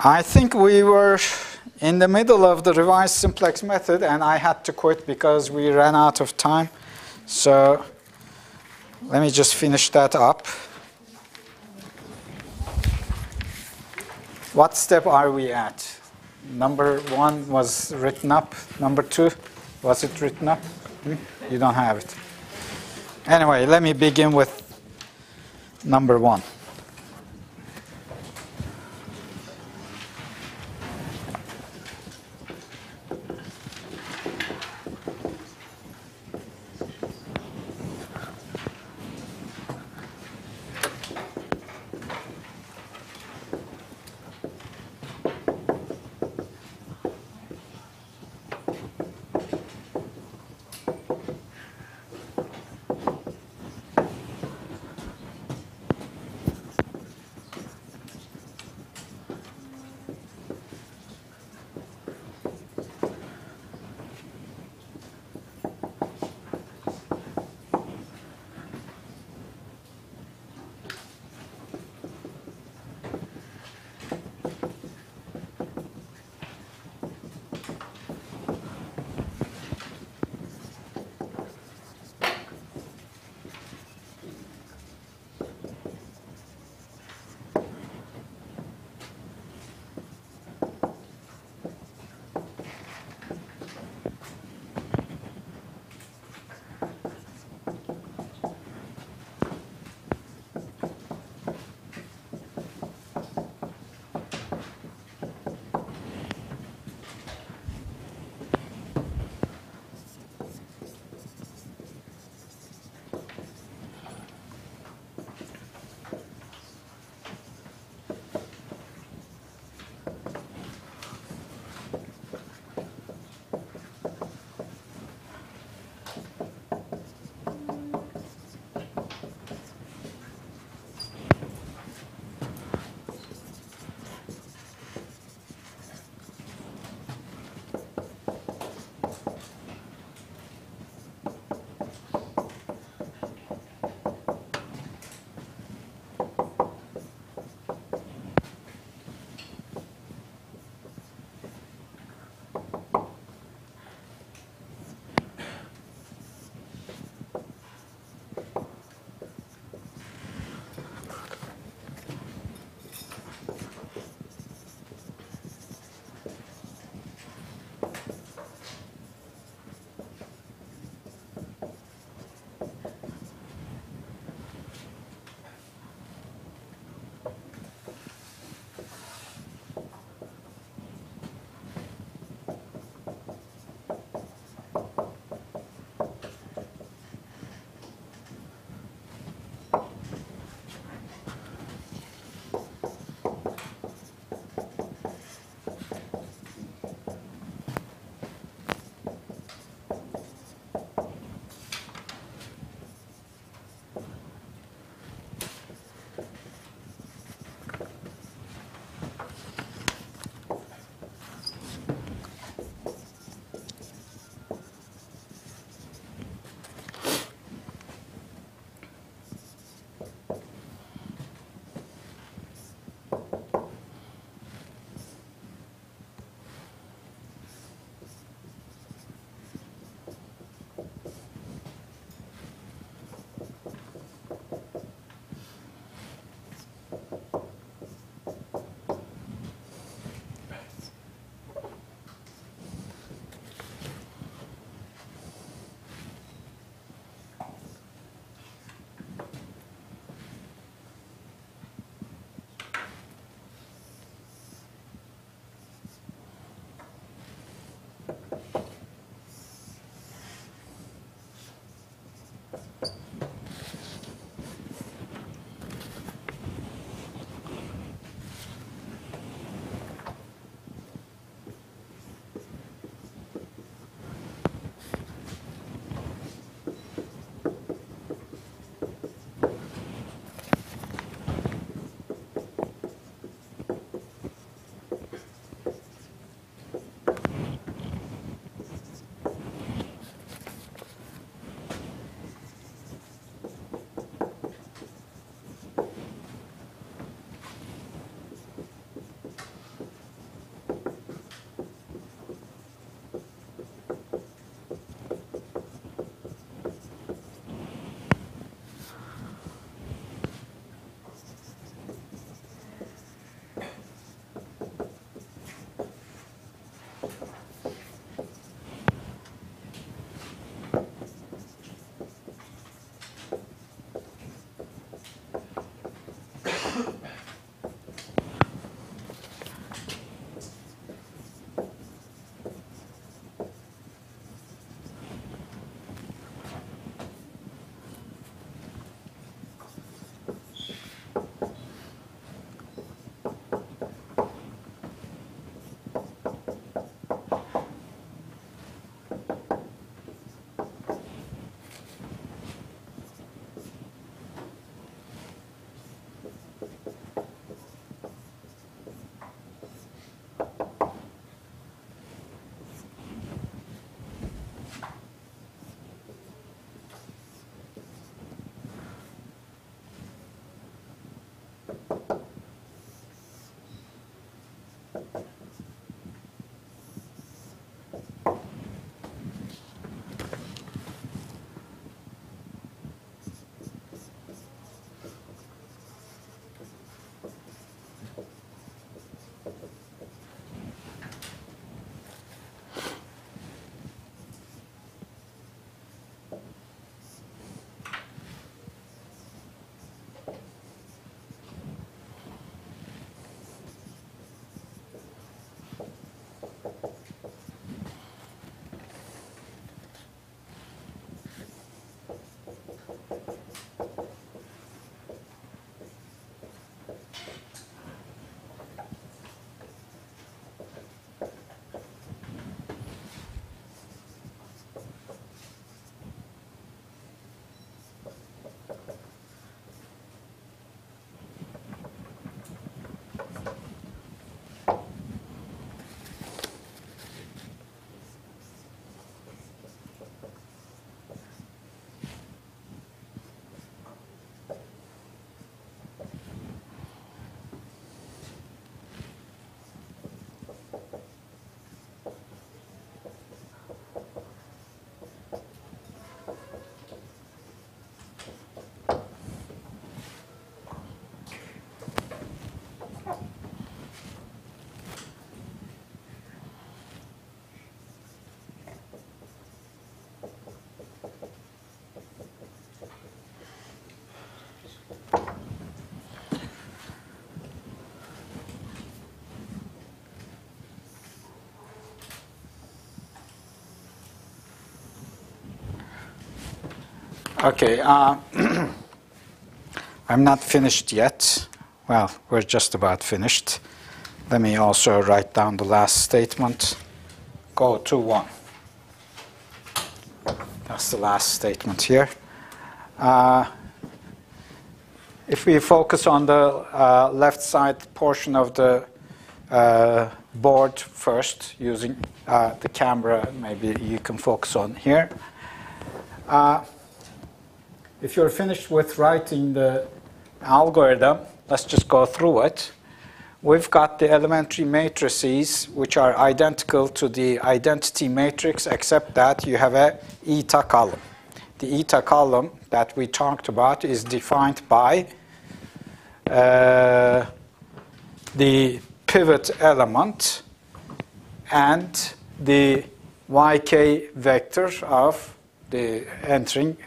I think we were in the middle of the revised simplex method, and I had to quit because we ran out of time. So let me just finish that up. What step are we at? Number 1 was written up. Number 2, was it written up? You don't have it. Anyway, let me begin with number 1. Okay, I'm not finished yet. Well, we're just about finished. Let me also write down the last statement. Go to 1. That's the last statement here. If we focus on the left side portion of the board first, using the camera, maybe you can focus on here. If you're finished with writing the algorithm, let's just go through it. We've got the elementary matrices, which are identical to the identity matrix, except that you have a eta column. The eta column that we talked about is defined by the pivot element and the yk vector of the entering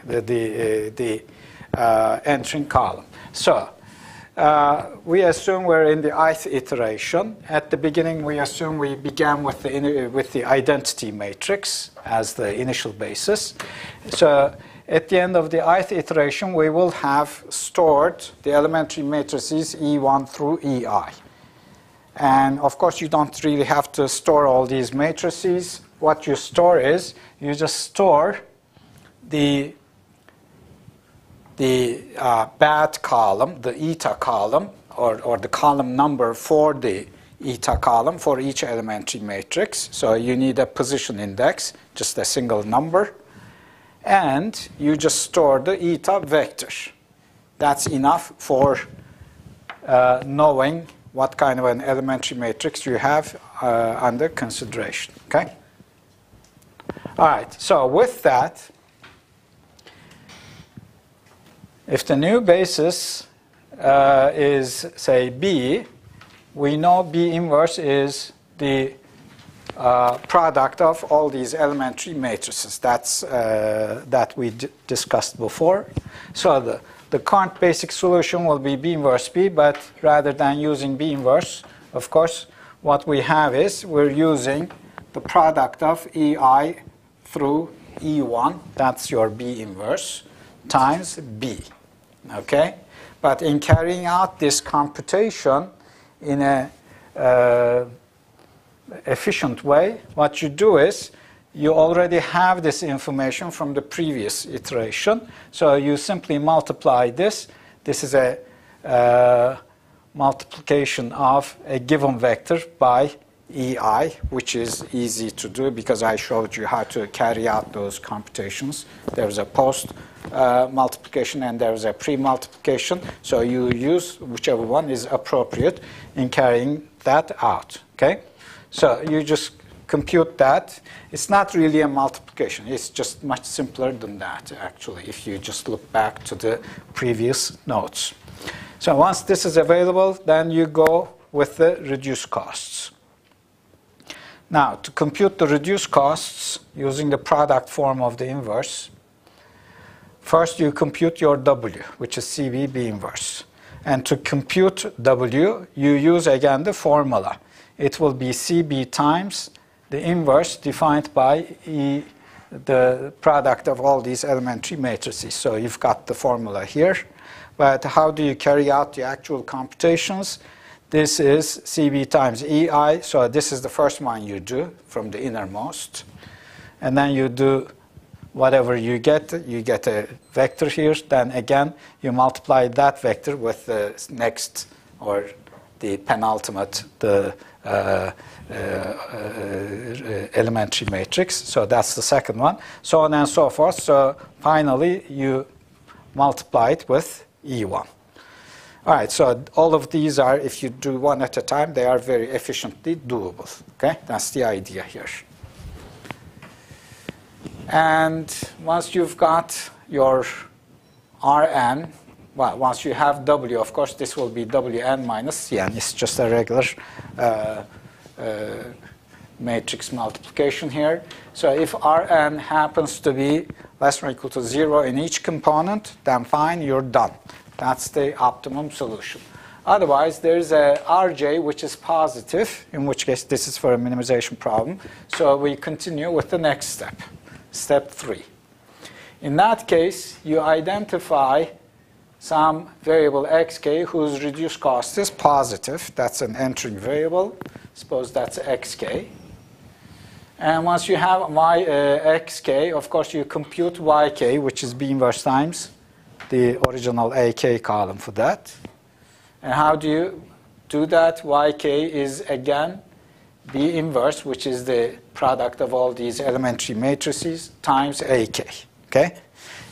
entering column. So we assume we're in the ith iteration. At the beginning, we assume we began with the identity matrix as the initial basis. So at the end of the ith iteration, we will have stored the elementary matrices E1 through EI. And of course, you don't really have to store all these matrices. What you store is, you just store the bad column, the eta column, or the column number for the eta column for each elementary matrix. So you need a position index, just a single number. And you just store the eta vector. That's enough for knowing what kind of an elementary matrix you have under consideration. Okay? All right, so with that, if the new basis is, say, B, we know B inverse is the product of all these elementary matrices. That's that we discussed before. So the current basic solution will be B inverse B, but rather than using B inverse, of course, what we have is we're using the product of EI through E1, that's your B inverse, times B, okay? But in carrying out this computation in a efficient way, what you do is you already have this information from the previous iteration. So you simply multiply this. This is a multiplication of a given vector by EI, which is easy to do because I showed you how to carry out those computations. There's a post multiplication and there's a pre-multiplication. So you use whichever one is appropriate in carrying that out, okay? So you just compute that. It's not really a multiplication. It's just much simpler than that, actually, if you just look back to the previous notes. So once this is available, then you go with the reduced costs. Now, to compute the reduced costs using the product form of the inverse, first you compute your W, which is CB B inverse. And to compute W, you use again the formula. It will be CB times the inverse defined by E, the product of all these elementary matrices. So you've got the formula here. But how do you carry out the actual computations? This is CB times EI. So this is the first one you do from the innermost. And then you do whatever you get a vector here. Then again, you multiply that vector with the next or the penultimate, the elementary matrix. So that's the second one. So on and so forth. So finally, you multiply it with E1. All right, so all of these are, if you do one at a time, they are very efficiently doable. Okay, that's the idea here. And once you've got your Rn, well, once you have W, of course, this will be Wn minus Cn. It's just a regular matrix multiplication here. So if Rn happens to be less than or equal to 0 in each component, then fine, you're done. That's the optimum solution. Otherwise, there's a Rj, which is positive, in which case this is for a minimization problem. So we continue with the next step, step 3. In that case, you identify some variable xk whose reduced cost is positive. That's an entering variable. Suppose that's xk. And once you have xk, of course, you compute yk, which is B inverse times the original ak column for that. And how do you do that? Yk is, again, B inverse, which is the product of all these elementary matrices, times ak. Okay?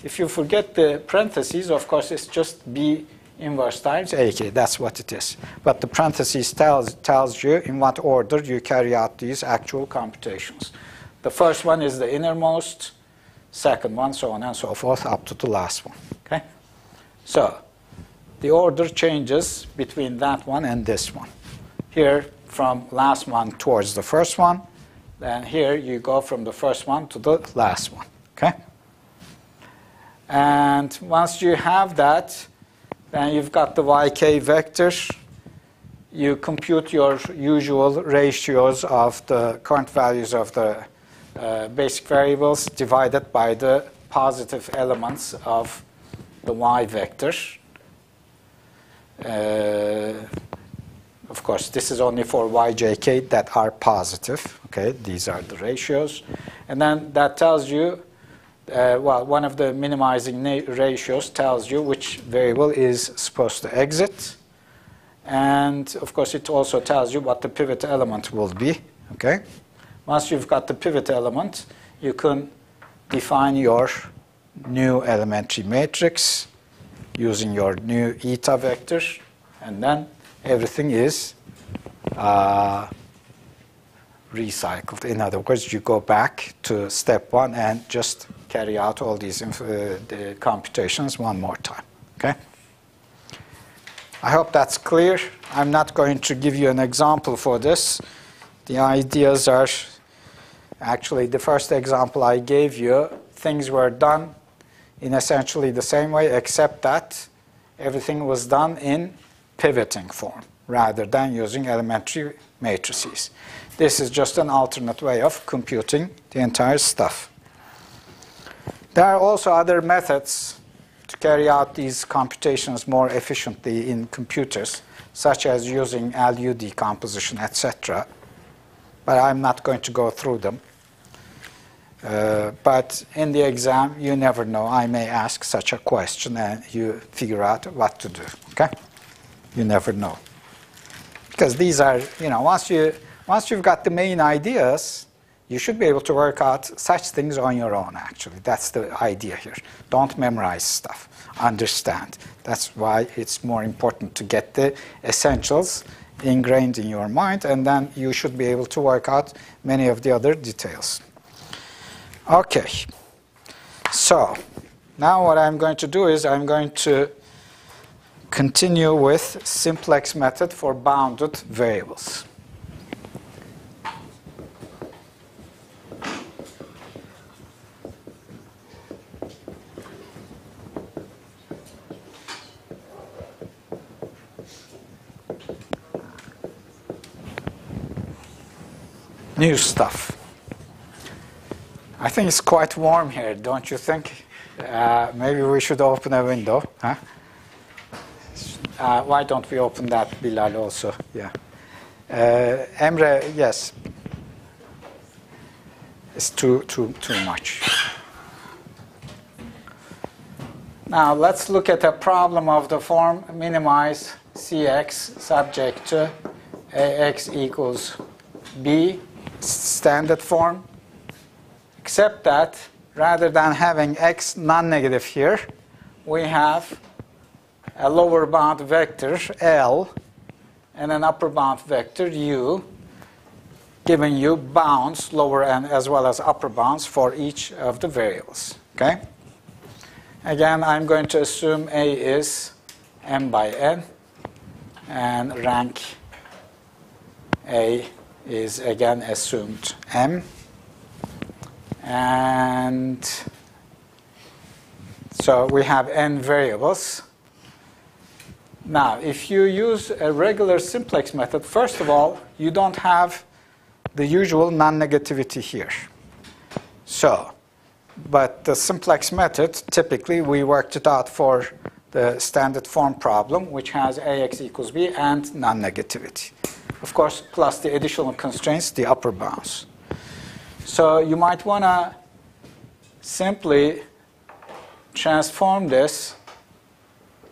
If you forget the parentheses, of course, it's just B inverse times ak. That's what it is. But the parentheses tells you in what order you carry out these actual computations. The first one is the innermost, second one, so on and so forth, up to the last one. Okay? So the order changes between that one and this one. Here, from last one towards the first one. Then here, you go from the first one to the last one. Okay? And once you have that, then you've got the yk vector. You compute your usual ratios of the current values of the basic variables divided by the positive elements of the y vector. Of course, this is only for yjk that are positive. Okay, these are the ratios. And then that tells you, well, one of the minimizing ratios tells you which variable is supposed to exit. And, of course, it also tells you what the pivot element will be. Okay? Once you've got the pivot element, you can define your new elementary matrix using your new eta vector. And then everything is recycled. In other words, you go back to step 1 and just carry out all these the computations one more time. Okay? I hope that's clear. I'm not going to give you an example for this. The ideas are Actually, the first example I gave you, things were done in essentially the same way, except that everything was done in pivoting form rather than using elementary matrices. This is just an alternate way of computing the entire stuff. There are also other methods to carry out these computations more efficiently in computers, such as using LU decomposition, etc. But I'm not going to go through them. But in the exam, you never know. I may ask such a question and you figure out what to do, okay? You never know. Because these are, once you've got the main ideas, you should be able to work out such things on your own, actually. That's the idea here. Don't memorize stuff. Understand. That's why it's more important to get the essentials ingrained in your mind, and then you should be able to work out many of the other details. Okay. So now what I'm going to do is I'm going to continue with simplex method for bounded variables. New stuff. I think it's quite warm here, don't you think? Maybe we should open a window. Huh? Why don't we open that, Bilal, also? Yeah. Emre, yes. It's too much. Now let's look at a problem of the form minimize Cx subject to Ax equals B, standard form. Except that rather than having x non-negative here, we have a lower bound vector L and an upper bound vector U, giving you bounds, lower and as well as upper bounds for each of the variables. Okay? Again, I'm going to assume A is m by n, and rank A is again assumed m. And so we have n variables. Now, if you use a regular simplex method, first of all, you don't have the usual non-negativity here. So, but the simplex method, typically we worked it out for the standard form problem, which has Ax equals B and non-negativity. Of course, plus the additional constraints, the upper bounds. So you might want to simply transform this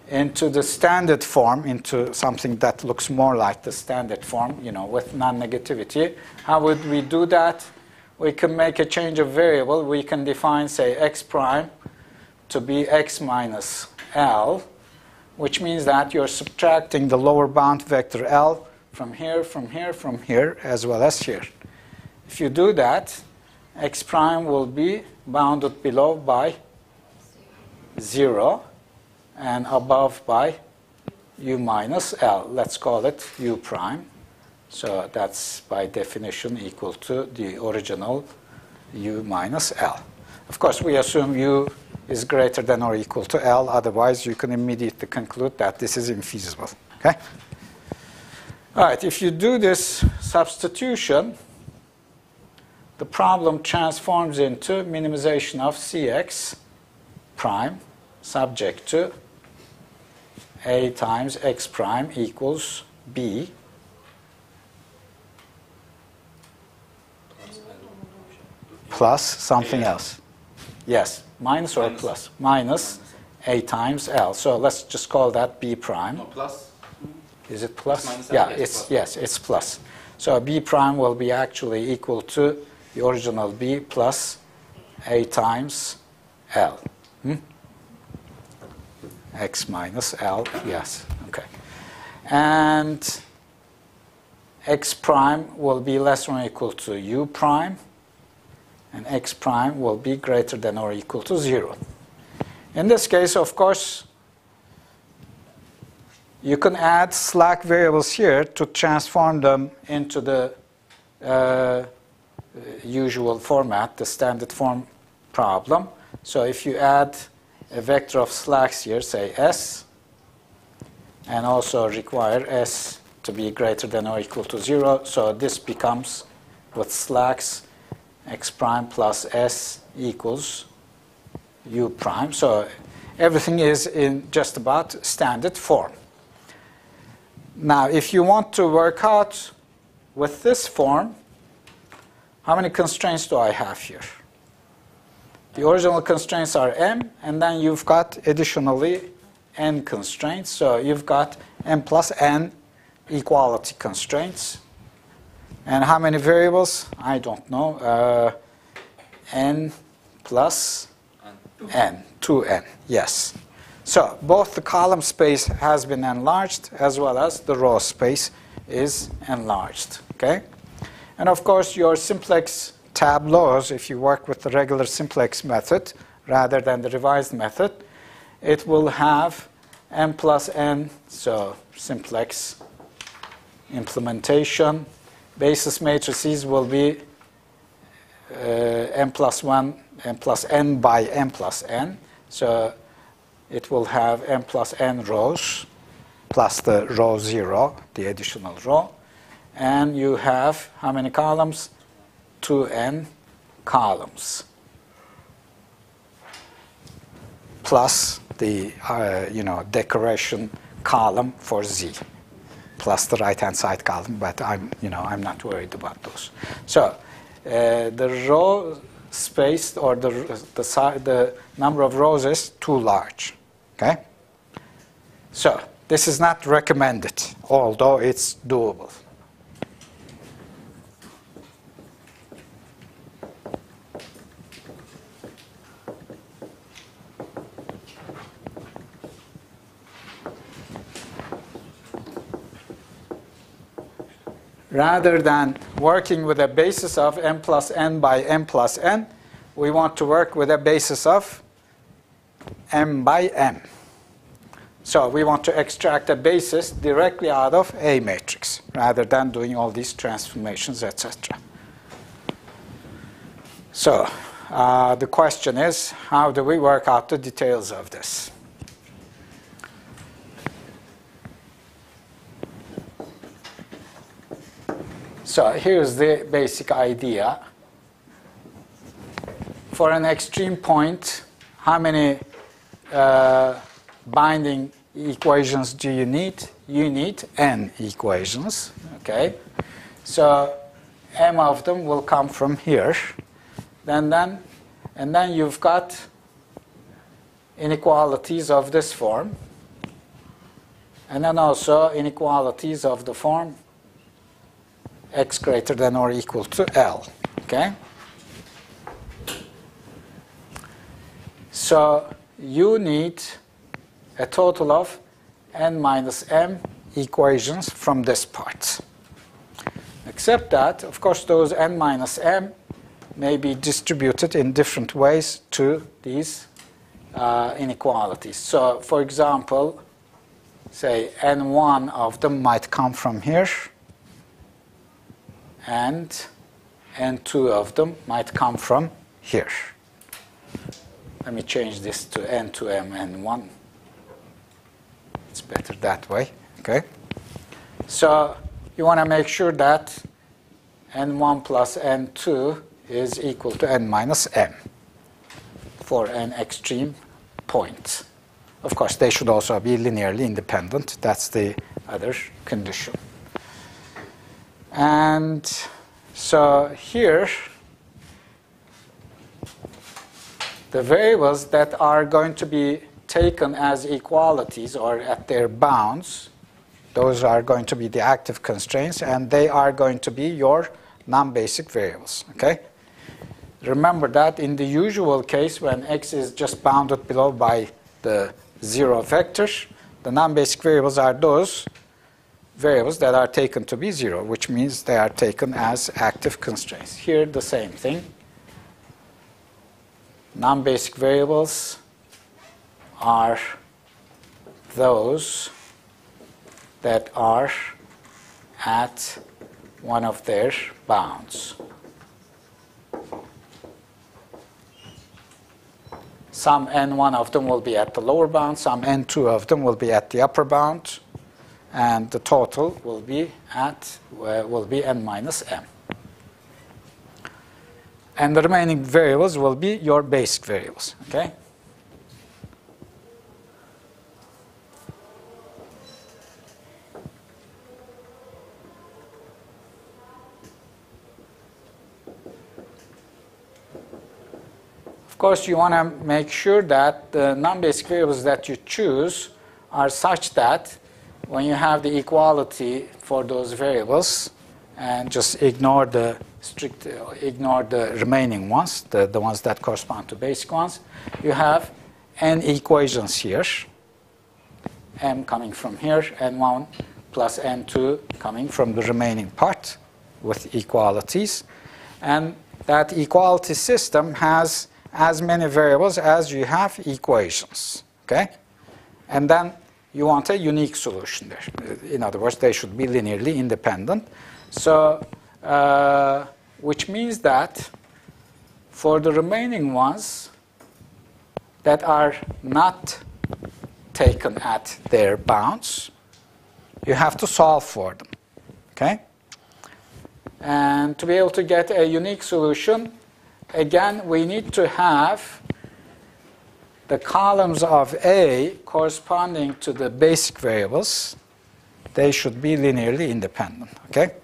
into the standard form, into something that looks more like the standard form, with non-negativity. How would we do that? We can make a change of variable. We can define, say, x prime to be x minus L, which means that you're subtracting the lower bound vector L from here, from here, from here, as well as here. If you do that, x prime will be bounded below by 0 and above by u minus L. Let's call it u prime. So that's by definition equal to the original u minus L. Of course, we assume u is greater than or equal to L. Otherwise, you can immediately conclude that this is infeasible. Okay? All right, if you do this substitution, the problem transforms into minimization of Cx prime subject to A times x prime equals B plus something else. Yes, minus or plus? Minus A times L. So let's just call that B prime. No, plus. Is it plus? Minus Yeah, L, it's plus. So B prime will be actually equal to the original B plus A times L. X minus L, yes, okay. And x prime will be less than or equal to u prime, and x prime will be greater than or equal to 0. In this case, of course, you can add slack variables here to transform them into the usual format, the standard form problem. So if you add a vector of slacks here, say S, and also require S to be greater than or equal to 0, so this becomes, with slacks, x prime plus S equals U prime. So everything is in just about standard form. Now, if you want to work out with this form, how many constraints do I have here? The original constraints are m, and then you've got additionally n constraints. So you've got m plus n equality constraints. And how many variables? I don't know. N plus n, 2n, yes. So both the column space has been enlarged as well as the row space is enlarged. Okay? And of course, your simplex tableaus, if you work with the regular simplex method rather than the revised method, it will have m plus n, so simplex implementation. Basis matrices will be m plus 1, m plus n by m plus n. So it will have m plus n rows plus the row 0, the additional row. And you have how many columns? 2n columns plus the decoration column for z, plus the right-hand side column. But I'm not worried about those. So the row space or the number of rows is too large. Okay. So this is not recommended, although it's doable. Rather than working with a basis of m plus n by m plus n, we want to work with a basis of m by m. So we want to extract a basis directly out of A matrix, rather than doing all these transformations, etc. So the question is, how do we work out the details of this? So here's the basic idea. For an extreme point, how many binding equations do you need? You need n equations. Okay, so m of them will come from here. And then you've got inequalities of this form, and then also inequalities of the form x greater than or equal to L. Okay? So you need a total of n minus m equations from this part. Except that, of course, those n minus m may be distributed in different ways to these inequalities. So, for example, say n1 of them might come from here, and n2 of them might come from here. Let me change this to n2m, n1. It's better that way. Okay. So you want to make sure that n1 plus n2 is equal to n minus m for an extreme point. Of course, they should also be linearly independent. That's the other condition. And so here, the variables that are going to be taken as equalities or at their bounds, those are going to be the active constraints, and they are going to be your non-basic variables. Okay? Remember that in the usual case, when x is just bounded below by the 0 vector, the non-basic variables are those variables that are taken to be 0, which means they are taken as active constraints. Here, the same thing. Non-basic variables are those that are at one of their bounds. some n1 of them will be at the lower bound, some n2 of them will be at the upper bound, and the total will be n minus m. And the remaining variables will be your basic variables. Okay? Of course, you want to make sure that the non-basic variables that you choose are such that when you have the equality for those variables, and just ignore the remaining ones, the ones that correspond to basic ones, you have n equations here, m coming from here, n1 plus n2 coming from the remaining part with equalities. And that equality system has as many variables as you have equations. Okay? And then you want a unique solution there. In other words, they should be linearly independent. So, which means that for the remaining ones that are not taken at their bounds, you have to solve for them. Okay? And to be able to get a unique solution, again, we need to have the columns of A corresponding to the basic variables. They should be linearly independent. Okay?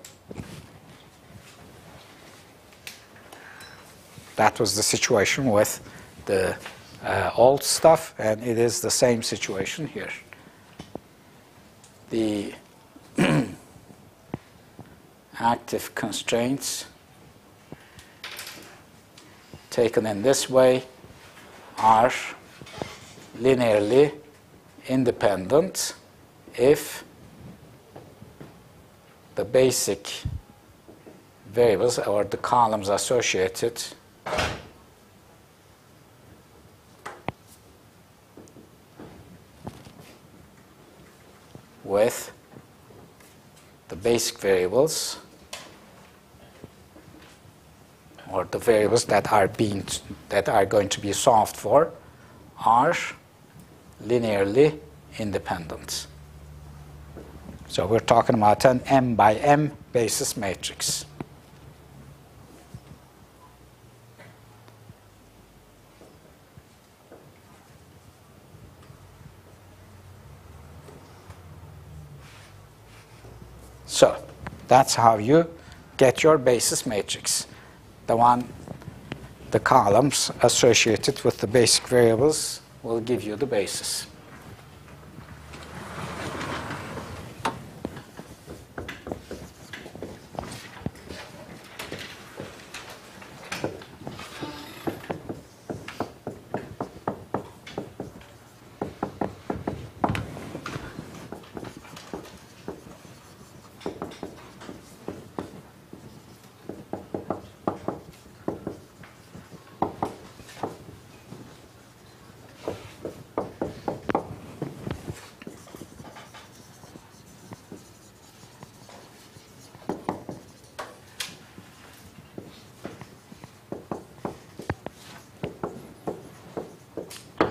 That was the situation with the old stuff, and it is the same situation here. The active constraints taken in this way are linearly independent if the basic variables or the columns associated with the basic variables or the variables that are going to be solved for are linearly independent. So we're talking about an m by m basis matrix. So that's how you get your basis matrix. The columns associated with the basic variables will give you the basis.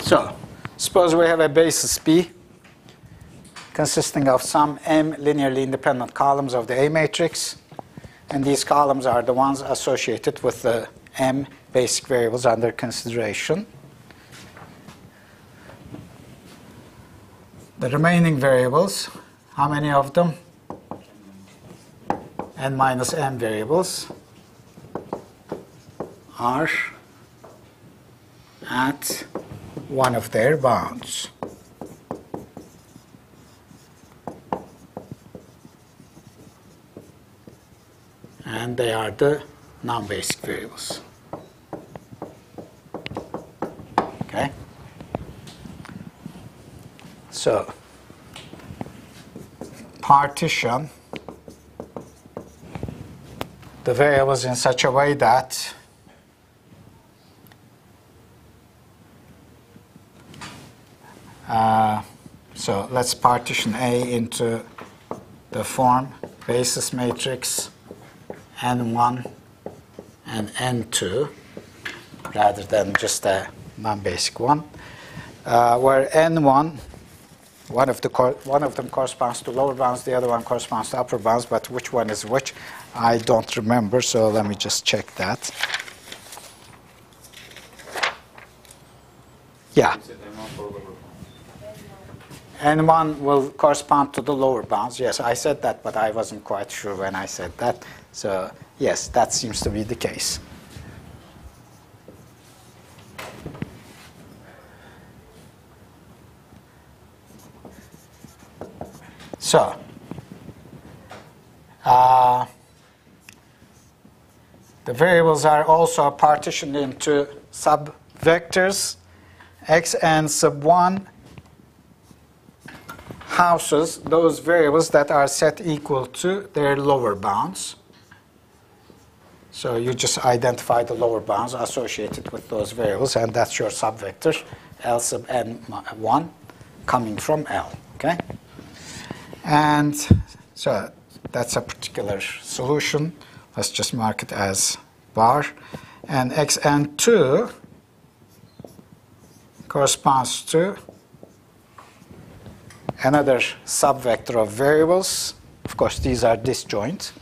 So, suppose we have a basis B consisting of some m linearly independent columns of the A matrix, and these columns are the ones associated with the m basic variables under consideration. The remaining variables, how many of them? N minus m variables are at one of their bounds. And they are the non-basic variables. Okay? So, partition the variables in such a way that so let's partition A into the form basis matrix N1 and N2 rather than just a non-basic one, where n1, one of them corresponds to lower bounds, the other one corresponds to upper bounds, but which one is which, I don't remember, so let me just check that. Yeah. N1 will correspond to the lower bounds. Yes, I said that, but I wasn't quite sure when I said that. So, yes, that seems to be the case. So, the variables are also partitioned into subvectors. Xn sub 1 houses those variables that are set equal to their lower bounds. So you just identify the lower bounds associated with those variables, and that's your subvector, L sub n1, coming from L. Okay? And so that's a particular solution. Let's just mark it as bar. And Xn2 corresponds to another subvector of variables. Of course, these are disjoint,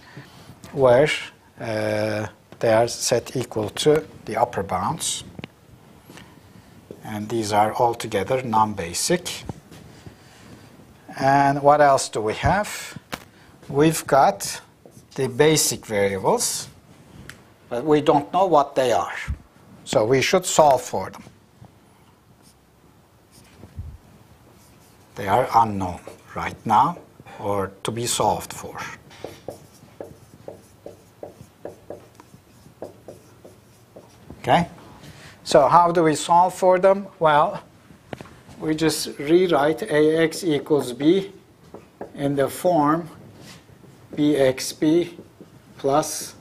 where they are set equal to the upper bounds. And these are altogether non-basic. And what else do we have? We've got the basic variables, but we don't know what they are. So we should solve for them. They are unknown right now, or to be solved for. Okay? So how do we solve for them? Well, we just rewrite AX equals B in the form BXB plus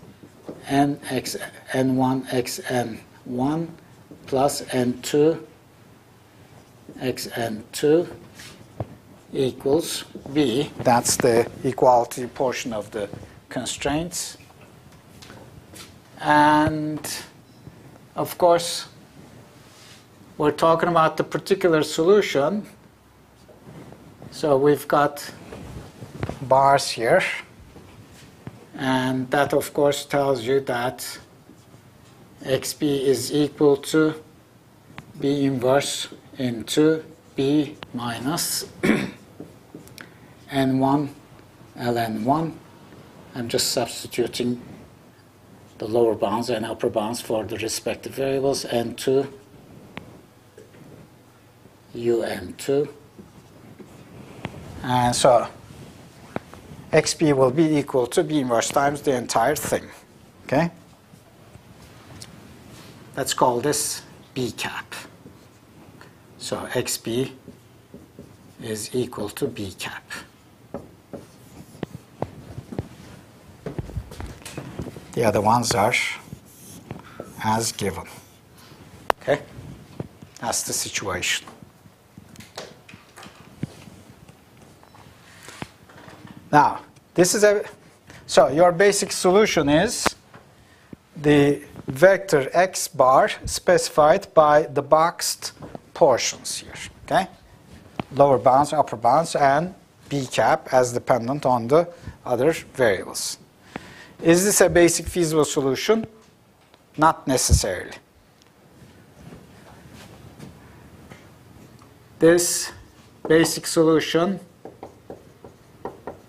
N1 XN1 plus N2 XN2 equals B. That's the equality portion of the constraints. And of course, we're talking about the particular solution. So we've got bars here. And that, of course, tells you that XB is equal to B inverse into B minus N1 ln1. I'm just substituting the lower bounds and upper bounds for the respective variables, N2 UN2. And so XB will be equal to B inverse times the entire thing. Okay? Let's call this B cap. So XB is equal to B cap. The other ones are as given. Okay? That's the situation. Now, this is so your basic solution is the vector x bar specified by the boxed portions here. Okay? Lower bounds, upper bounds, and B cap as dependent on the other variables. Is this a basic feasible solution? Not necessarily. This basic solution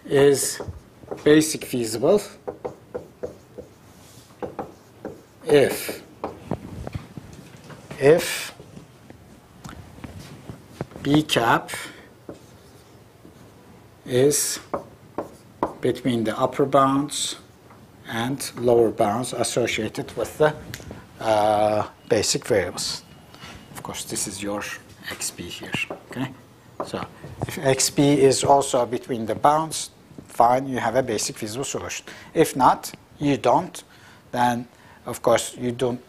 is basic feasible if B cap is between the upper bounds and lower bounds associated with the basic variables. Of course, this is your XB here. Okay? So if XB is also between the bounds, fine, you have a basic feasible solution. If not, you don't, then of course you don't,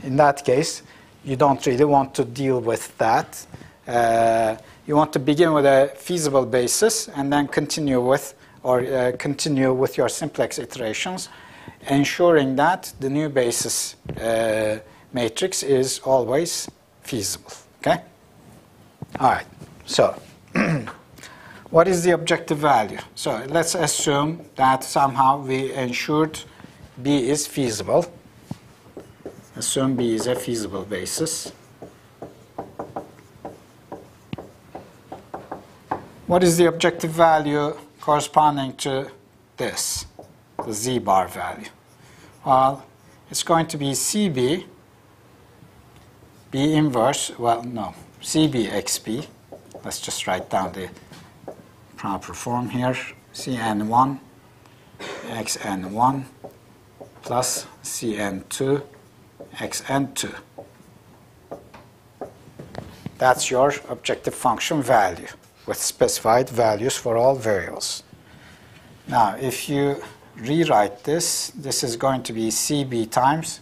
in that case, you don't really want to deal with that. You want to begin with a feasible basis and then continue with your simplex iterations, ensuring that the new basis matrix is always feasible. Okay? All right. So what is the objective value? So let's assume that somehow we ensured B is feasible. Assume B is a feasible basis. What is the objective value corresponding to this, the Z bar value? Well, it's going to be CB, B inverse, well, no, CB XB. Let's just write down the proper form here. Cn1 xn1 plus Cn2 xn2. That's your objective function value with specified values for all variables. Now, if you rewrite this, this is going to be CB times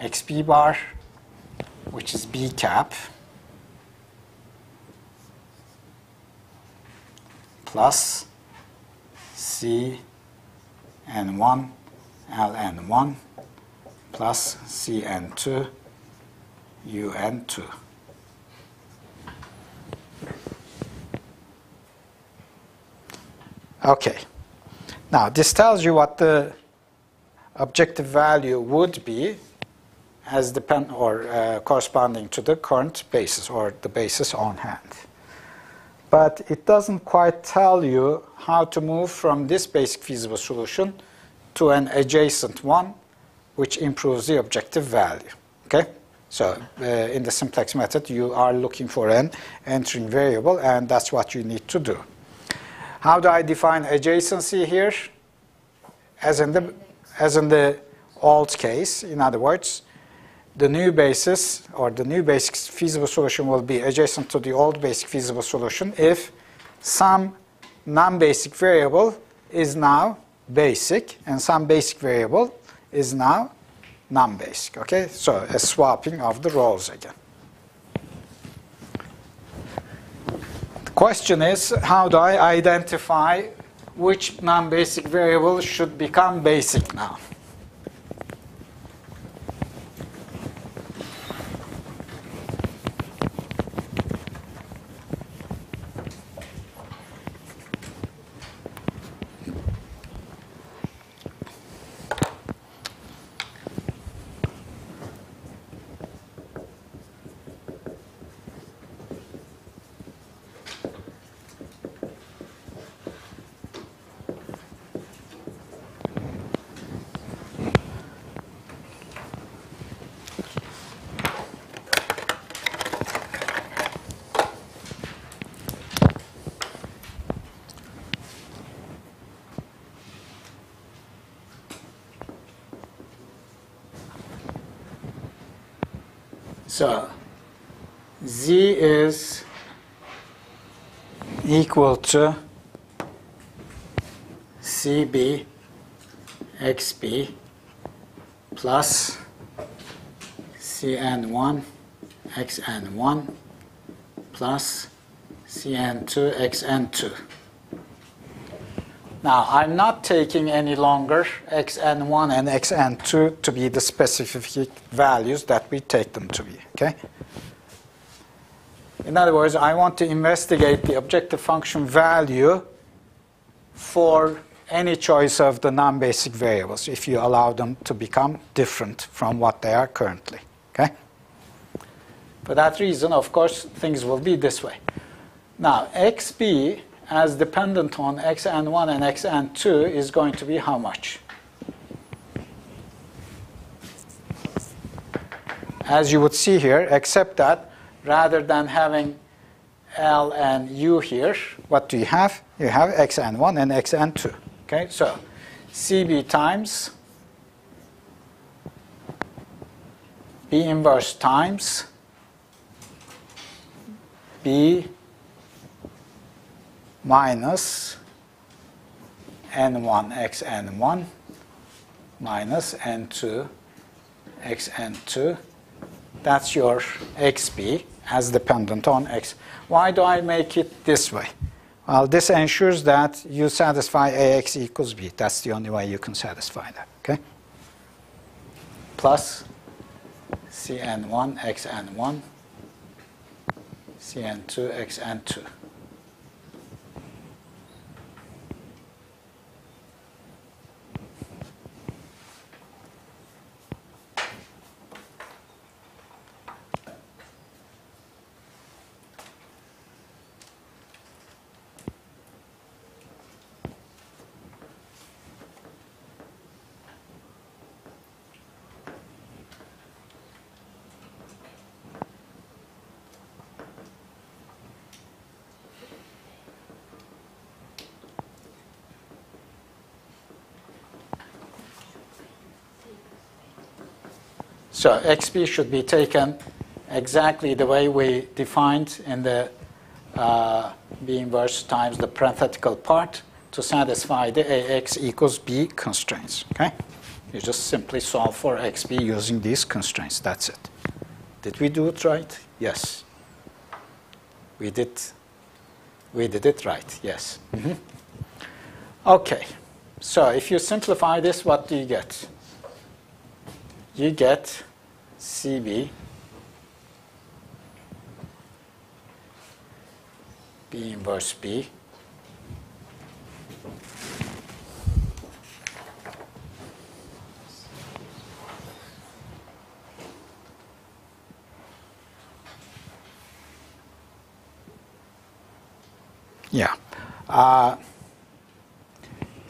XB bar, which is B cap, plus C n1 ln1 plus Cn2 un2. Okay. Now, this tells you what the objective value would be as corresponding to the current basis or the basis on hand. But it doesn't quite tell you how to move from this basic feasible solution to an adjacent one, which improves the objective value. Okay? So in the simplex method, you are looking for an entering variable, and that's what you need to do. How do I define adjacency here? As in the old case, in other words, the new basis or the new basic feasible solution will be adjacent to the old basic feasible solution if some non-basic variable is now basic and some basic variable is now non-basic. Okay, so a swapping of the roles again. The question is, how do I identify which non-basic variable should become basic now? So Z is equal to CB XB plus Cn1 xn1 plus Cn2 xn2. Now, I'm not taking any longer xn1 and xn2 to be the specific values that we take them to be. Okay? In other words, I want to investigate the objective function value for any choice of the non-basic variables if you allow them to become different from what they are currently. Okay? For that reason, of course, things will be this way. Now, xb as dependent on xn1 and xn2 is going to be how much? As you would see here, except that rather than having L and U here, what do you have? You have xn1 and xn2. Okay, so CB times B inverse times B minus n1 xn1 minus n2 xn2. That's your xb as dependent on x. Why do I make it this way? Well, this ensures that you satisfy ax equals b. That's the only way you can satisfy that. Okay? Plus cn1 xn1 Cn2 xn2. So xp should be taken exactly the way we defined in the b inverse times the parenthetical part to satisfy the ax equals b constraints. Okay? You just simply solve for xp using these constraints. That's it. Did we do it right? Yes. We did it right. Yes. Mm-hmm. Okay. So if you simplify this, what do you get? You get CB B inverse B yeah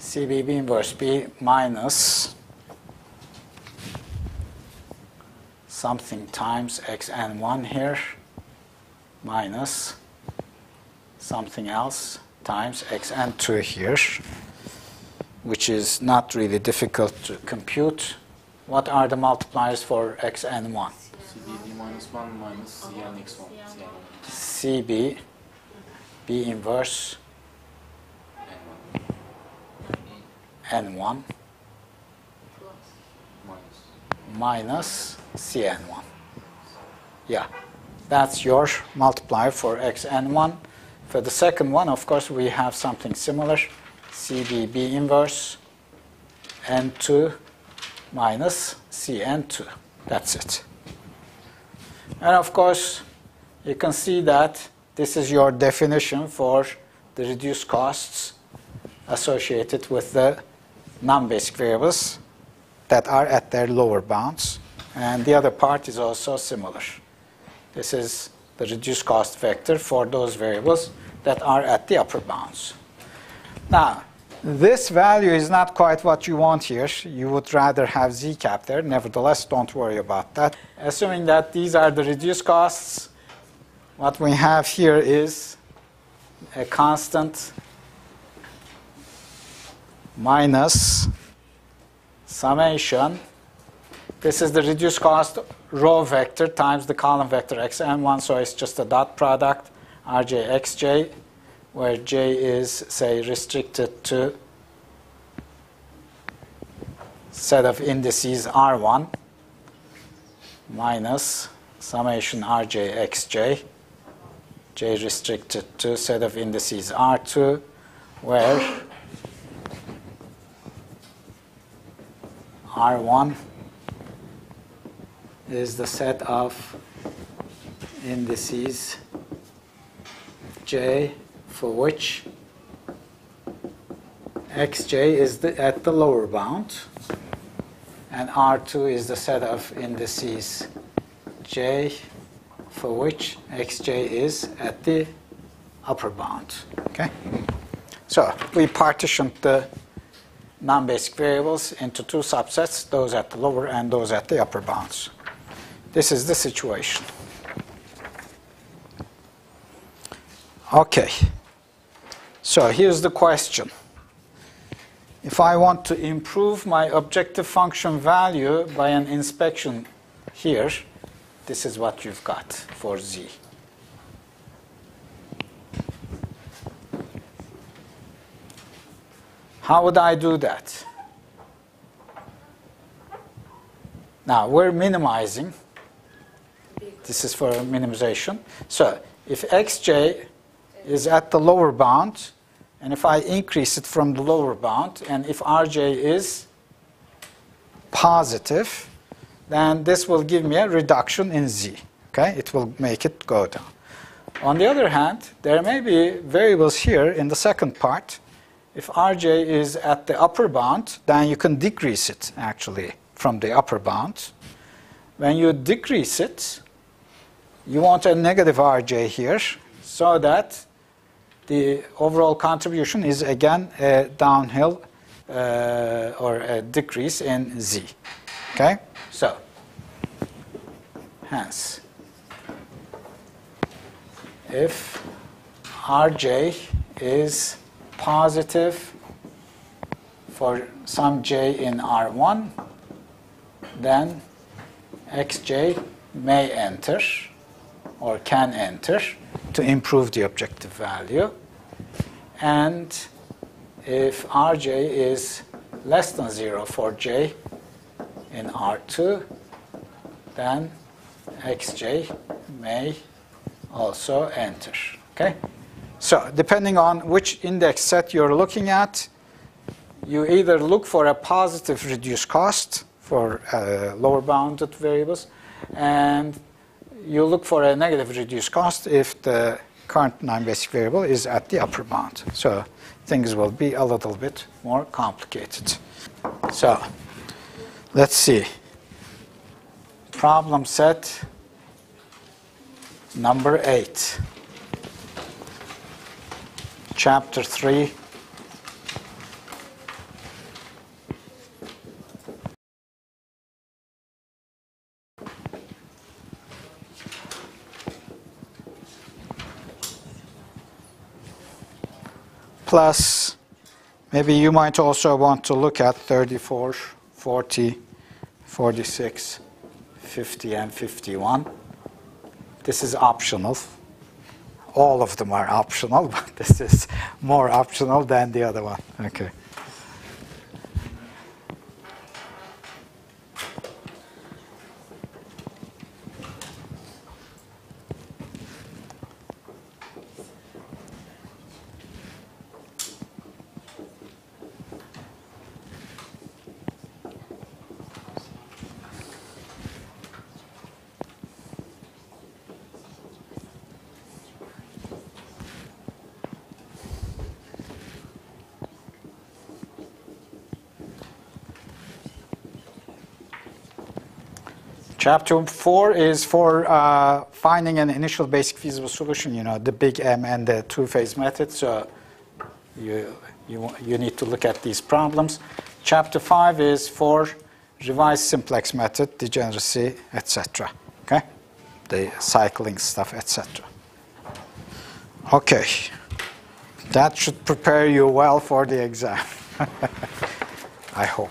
CB B inverse B minus something times xn1 here minus something else times xn2 here, which is not really difficult to compute. What are the multipliers for xn1? CB minus 1 minus Cn x1. CB B inverse n1 minus Cn1. Yeah, that's your multiplier for xn1. For the second one, of course, we have something similar. CB B inverse n2 minus Cn2. That's it. And of course, you can see that this is your definition for the reduced costs associated with the non-basic variables that are at their lower bounds. And the other part is also similar. This is the reduced cost vector for those variables that are at the upper bounds. Now, this value is not quite what you want here. You would rather have z cap there. Nevertheless, don't worry about that. Assuming that these are the reduced costs, what we have here is a constant minus summation. This is the reduced cost row vector times the column vector xn1, so it's just a dot product, rj xj, where j is, say, restricted to set of indices r1 minus summation rj xj, j restricted to set of indices r2, where r1 is the set of indices j for which xj is at the lower bound, and r2 is the set of indices j for which xj is at the upper bound. Okay? So we partitioned the non-basic variables into two subsets, those at the lower and those at the upper bounds. This is the situation. Okay. So here's the question. If I want to improve my objective function value by an inspection here, this is what you've got for z. How would I do that? Now, we're minimizing. This is for minimization. So if xj is at the lower bound, and if I increase it from the lower bound, and if rj is positive, then this will give me a reduction in z. Okay? It will make it go down. On the other hand, there may be variables here in the second part. If Rj is at the upper bound, then you can decrease it actually from the upper bound. When you decrease it, you want a negative Rj here so that the overall contribution is again a downhill or a decrease in Z. Okay? So, hence, if Rj is positive for some j in R1, then xj may enter or can enter to improve the objective value. And if Rj is less than 0 for j in R2, then xj may also enter. Okay? So depending on which index set you're looking at, you either look for a positive reduced cost for lower bounded variables, and you look for a negative reduced cost if the current non-basic variable is at the upper bound. So things will be a little bit more complicated. So let's see. Problem set number 8. Chapter 3. Plus, maybe you might also want to look at 34, 40, 46, 50, and 51. This is optional. All of them are optional, but this is more optional than the other one. Okay. Chapter 4 is for finding an initial basic feasible solution, you know, the big M and the two-phase method. So you need to look at these problems. Chapter 5 is for revised simplex method, degeneracy, etc. Okay? The cycling stuff, etc. Okay. That should prepare you well for the exam. I hope.